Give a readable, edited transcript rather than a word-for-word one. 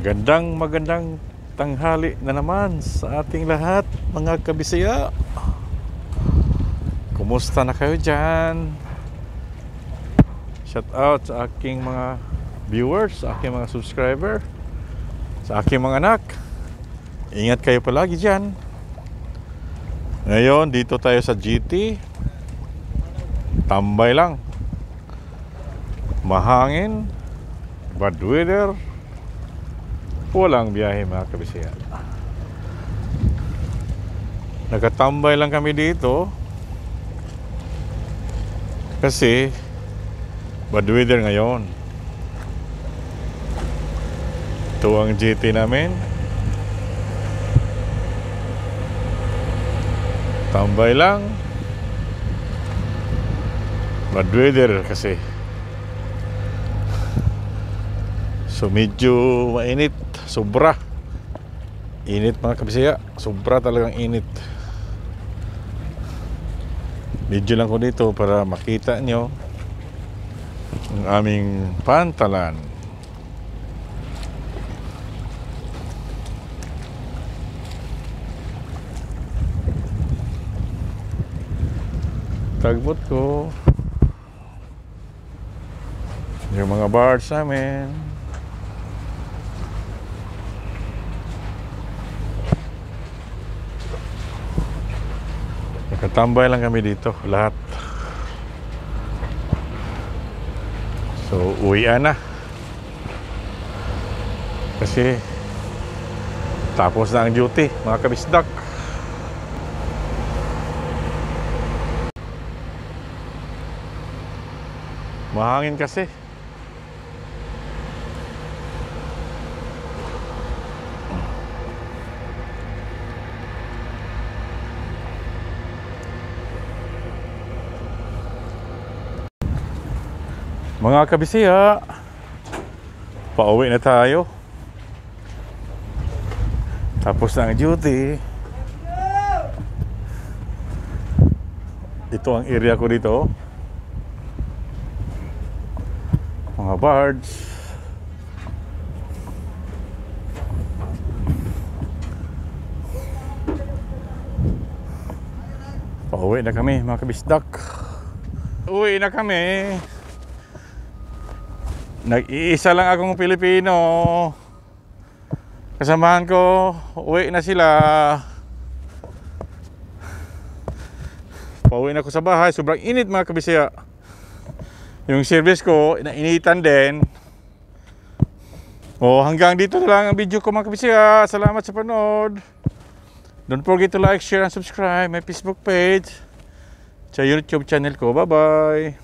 Magandang tanghali na naman sa ating lahat, mga kabisaya. Kumusta na kayo dyan? Shout out sa aking mga viewers, sa aking mga subscriber, sa aking mga anak. Ingat kayo palagi dyan. Ngayon, dito tayo sa GT. Tambay lang. Mahangin, bad weather, walang biyahe, mga kabisaya. Nagkatambay lang kami dito kasi bad weather ngayon. Ito ang GT namin. Tambay lang, bad weather kasi. So medyo mainit. Sobra init, mga kabisaya. Sobra talagang init. Video lang ko dito para makita nyo ang aming pantalan. Tagbot ko yung mga bars namin. Nakatambay lang kami dito lahat. So uwian na kasi tapos na ang duty, mga kabisdak. Mahangin kasi. Mga kabisaya, pauwi na tayo. Tapos na ang duty. Ito ang area ko dito. Mga barge. Pauwi na kami, mga kabisdak. Uwi na kami. Nag-iisa lang akong Pilipino. Kasamahan ko, uwi na sila. Pauwi na ako sa bahay. Sobrang init, mga kabisaya. Yung service ko, inainitan din. Hanggang dito na lang ang video ko, mga kabisaya. Salamat sa panood. Don't forget to like, share, and subscribe my Facebook page sa YouTube channel ko. Bye-bye.